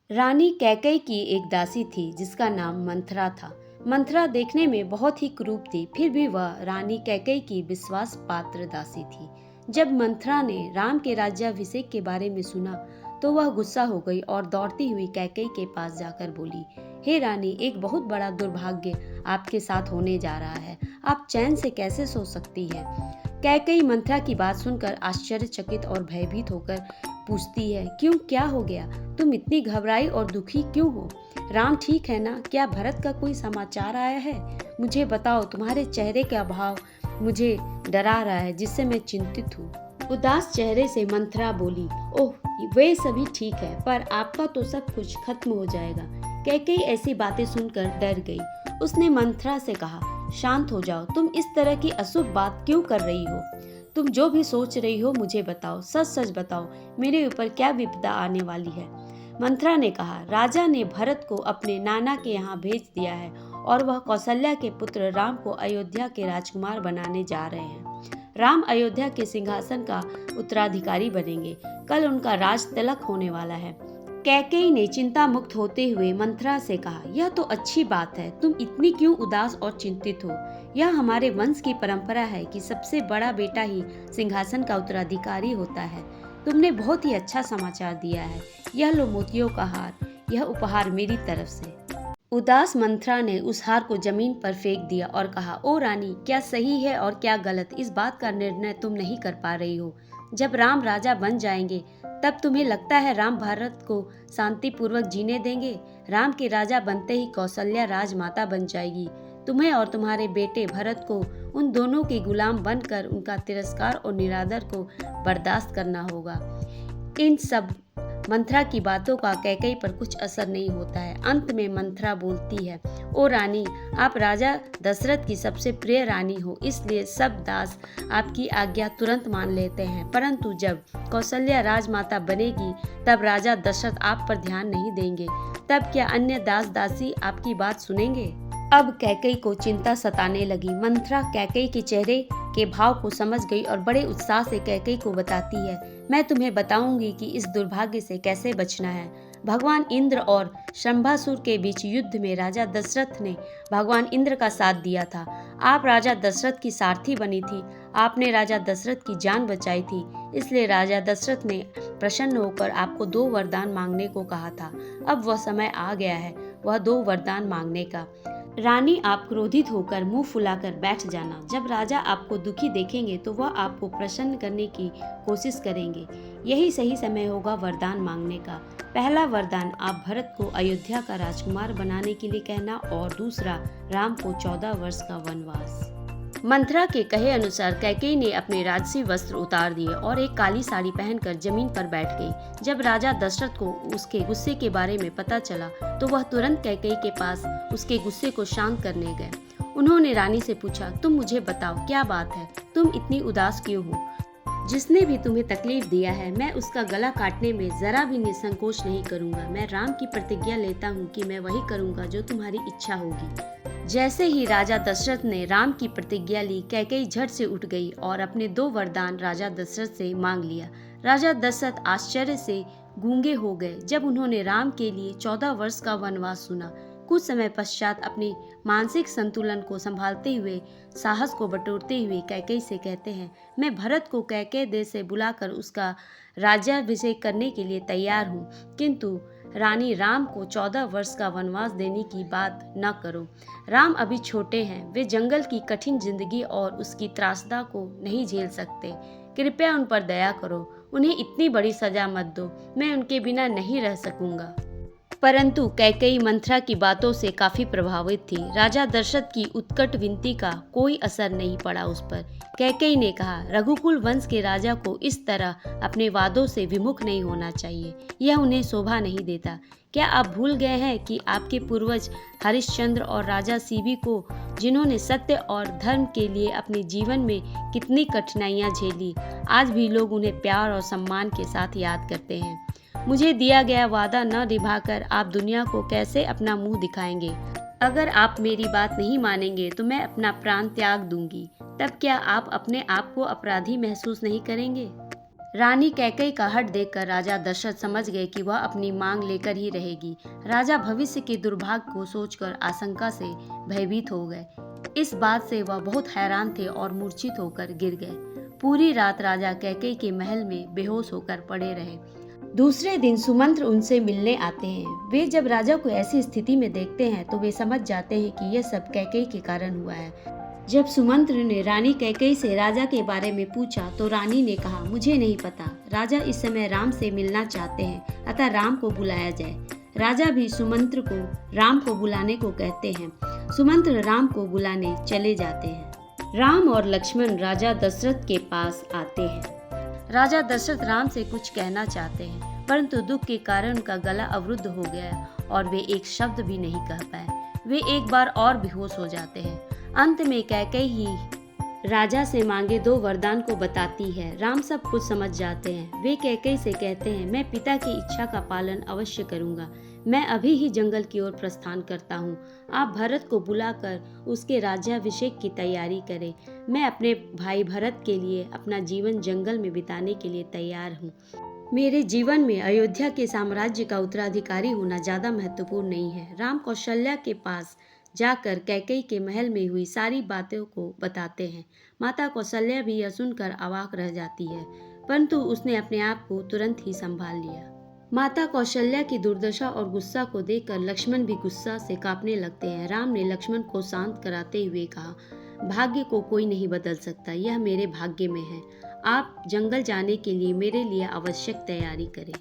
रानी कैकई की एक दासी थी जिसका नाम मंथरा था। मंथरा देखने में बहुत ही क्रूप थी, फिर भी वह रानी कैकई की विश्वास पात्र दासी थी। जब मंथरा ने राम के राज्याभिषेक के बारे में सुना तो वह गुस्सा हो गई और दौड़ती हुई कैकई के पास जाकर बोली, हे रानी, एक बहुत बड़ा दुर्भाग्य आपके साथ होने जा रहा है। आप चैन से कैसे सो सकती है? कैकई मंथरा की बात सुनकर आश्चर्यचकित और भयभीत होकर पूछती है, क्यों, क्या हो गया? तुम इतनी घबराई और दुखी क्यों हो? राम ठीक है ना? क्या भरत का कोई समाचार आया है? मुझे बताओ, तुम्हारे चेहरे का भाव मुझे डरा रहा है, जिससे मैं चिंतित हूँ। उदास चेहरे से मंथरा बोली, ओह, वे सभी ठीक है, पर आपका तो सब कुछ खत्म हो जाएगा। कैकेयी ऐसी बातें सुनकर डर गई। उसने मंथरा से कहा, शांत हो जाओ, तुम इस तरह की अशुभ बात क्यों कर रही हो? तुम जो भी सोच रही हो मुझे बताओ, सच सच बताओ, मेरे ऊपर क्या विपदा आने वाली है? मंथरा ने कहा, राजा ने भरत को अपने नाना के यहाँ भेज दिया है और वह कौशल्या के पुत्र राम को अयोध्या के राजकुमार बनाने जा रहे हैं। राम अयोध्या के सिंहासन का उत्तराधिकारी बनेंगे। कल उनका राज तिलक होने वाला है। कैकेयी ने चिंता मुक्त होते हुए मंथरा से कहा, यह तो अच्छी बात है, तुम इतनी क्यों उदास और चिंतित हो? यह हमारे वंश की परंपरा है कि सबसे बड़ा बेटा ही सिंहासन का उत्तराधिकारी होता है। तुमने बहुत ही अच्छा समाचार दिया है। यह लो मोतियों का हार, यह उपहार मेरी तरफ से। उदास मंथरा ने उस हार को जमीन पर फेंक दिया और कहा, ओ रानी, क्या सही है और क्या गलत, इस बात का निर्णय तुम नहीं कर पा रही हो। जब राम राजा बन जाएंगे तब तुम्हें लगता है राम भारत को शांतिपूर्वक जीने देंगे? राम के राजा बनते ही कौशल्या राजमाता बन जाएगी। तुम्हें और तुम्हारे बेटे भरत को उन दोनों के गुलाम बनकर उनका तिरस्कार और निरादर को बर्दाश्त करना होगा। इन सब मंथरा की बातों का कैकेयी पर कुछ असर नहीं होता है। अंत में मंथरा बोलती है, ओ रानी, आप राजा दशरथ की सबसे प्रिय रानी हो, इसलिए सब दास आपकी आज्ञा तुरंत मान लेते हैं। परंतु जब कौशल्या राजमाता बनेगी तब राजा दशरथ आप पर ध्यान नहीं देंगे। तब क्या अन्य दास दासी आपकी बात सुनेंगे? अब कैकेयी को चिंता सताने लगी। मंथरा कैकेयी के चेहरे के भाव को समझ गई और बड़े उत्साह से कैकेयी को बताती है, मैं तुम्हें बताऊंगी कि इस दुर्भाग्य से कैसे बचना है। भगवान इंद्र और शंभासुर के बीच युद्ध में राजा दशरथ ने भगवान इंद्र का साथ दिया था। आप राजा दशरथ की सारथी बनी थी। आपने राजा दशरथ की जान बचाई थी, इसलिए राजा दशरथ ने प्रसन्न होकर आपको 2 वरदान मांगने को कहा था। अब वह समय आ गया है वह 2 वरदान मांगने का। रानी, आप क्रोधित होकर मुंह फुलाकर बैठ जाना। जब राजा आपको दुखी देखेंगे तो वह आपको प्रसन्न करने की कोशिश करेंगे। यही सही समय होगा वरदान मांगने का। पहला वरदान, आप भरत को अयोध्या का राजकुमार बनाने के लिए कहना, और दूसरा, राम को 14 वर्ष का वनवास। मंथरा के कहे अनुसार कैकेयी ने अपने राजसी वस्त्र उतार दिए और एक काली साड़ी पहनकर जमीन पर बैठ गई। जब राजा दशरथ को उसके गुस्से के बारे में पता चला तो वह तुरंत कैकेयी के पास उसके गुस्से को शांत करने गए। उन्होंने रानी से पूछा, तुम मुझे बताओ, क्या बात है? तुम इतनी उदास क्यों हो? जिसने भी तुम्हें तकलीफ दिया है, मैं उसका गला काटने में जरा भी निसंकोच नहीं करूंगा। मैं राम की प्रतिज्ञा लेता हूँ कि मैं वही करूंगा जो तुम्हारी इच्छा होगी। जैसे ही राजा दशरथ ने राम की प्रतिज्ञा ली, कैकेयी झट से उठ गई और अपने 2 वरदान राजा दशरथ से मांग लिया। राजा दशरथ आश्चर्य से गूंगे हो गए जब उन्होंने राम के लिए 14 वर्ष का वनवास सुना। कुछ समय पश्चात अपने मानसिक संतुलन को संभालते हुए, साहस को बटोरते हुए कैकेयी से कहते हैं, मैं भरत को कैकेयी देश से बुलाकर उसका राज्याभिषेक करने के लिए तैयार हूँ, किंतु रानी, राम को 14 वर्ष का वनवास देने की बात न करो। राम अभी छोटे हैं, वे जंगल की कठिन जिंदगी और उसकी त्रासदा को नहीं झेल सकते। कृपया उन पर दया करो, उन्हें इतनी बड़ी सजा मत दो, मैं उनके बिना नहीं रह सकूंगा। परंतु कैकेयी मंथरा की बातों से काफी प्रभावित थी। राजा दशरथ की उत्कट विनती का कोई असर नहीं पड़ा उस पर। कैकेयी ने कहा, रघुकुल वंश के राजा को इस तरह अपने वादों से विमुख नहीं होना चाहिए, यह उन्हें शोभा नहीं देता। क्या आप भूल गए हैं कि आपके पूर्वज हरिश्चंद्र और राजा शिवी को, जिन्होंने सत्य और धर्म के लिए अपने जीवन में कितनी कठिनाइयां झेली, आज भी लोग उन्हें प्यार और सम्मान के साथ याद करते हैं। मुझे दिया गया वादा न निभाकर आप दुनिया को कैसे अपना मुंह दिखाएंगे? अगर आप मेरी बात नहीं मानेंगे तो मैं अपना प्राण त्याग दूंगी। तब क्या आप अपने आप को अपराधी महसूस नहीं करेंगे? रानी कैकेयी का हठ देखकर राजा दशरथ समझ गए कि वह अपनी मांग लेकर ही रहेगी। राजा भविष्य के दुर्भाग्य को सोचकर आशंका से भयभीत हो गए। इस बात से वह बहुत हैरान थे और मूर्छित होकर गिर गए। पूरी रात राजा कैकेयी के महल में बेहोश होकर पड़े रहे। दूसरे दिन सुमंत्र उनसे मिलने आते हैं। वे जब राजा को ऐसी स्थिति में देखते हैं तो वे समझ जाते हैं कि यह सब कैकेयी के कारण हुआ है। जब सुमंत्र ने रानी कैकेयी से राजा के बारे में पूछा तो रानी ने कहा, मुझे नहीं पता। राजा इस समय राम से मिलना चाहते हैं, अतः राम को बुलाया जाए। राजा भी सुमंत्र को राम को बुलाने को कहते हैं। सुमंत्र राम को बुलाने चले जाते हैं। राम और लक्ष्मण राजा दशरथ के पास आते हैं। राजा दशरथ राम से कुछ कहना चाहते हैं, परंतु दुख के कारण उनका गला अवरुद्ध हो गया और वे एक शब्द भी नहीं कह पाए। वे एक बार और बेहोश हो जाते हैं। अंत में कैकेयी ही राजा से मांगे 2 वरदान को बताती है। राम सब कुछ समझ जाते हैं। वे कैकेयी से कहते हैं, मैं पिता की इच्छा का पालन अवश्य करूंगा। मैं अभी ही जंगल की ओर प्रस्थान करता हूँ। आप भरत को बुलाकर उसके राज्याभिषेक की तैयारी करें। मैं अपने भाई भरत के लिए अपना जीवन जंगल में बिताने के लिए तैयार हूँ। मेरे जीवन में अयोध्या के साम्राज्य का उत्तराधिकारी होना ज्यादा महत्वपूर्ण नहीं है। राम कौशल्या के पास जाकर कैकेयी के महल में हुई सारी बातों को बताते हैं। माता कौशल्या भी यह सुनकर अवाक रह जाती है, परंतु उसने अपने आप को तुरंत ही संभाल लिया। माता कौशल्या की दुर्दशा और गुस्सा को देखकर लक्ष्मण भी गुस्सा से कांपने लगते हैं। राम ने लक्ष्मण को शांत कराते हुए कहा, भाग्य को कोई नहीं बदल सकता, यह मेरे भाग्य में है। आप जंगल जाने के लिए मेरे लिए आवश्यक तैयारी करें।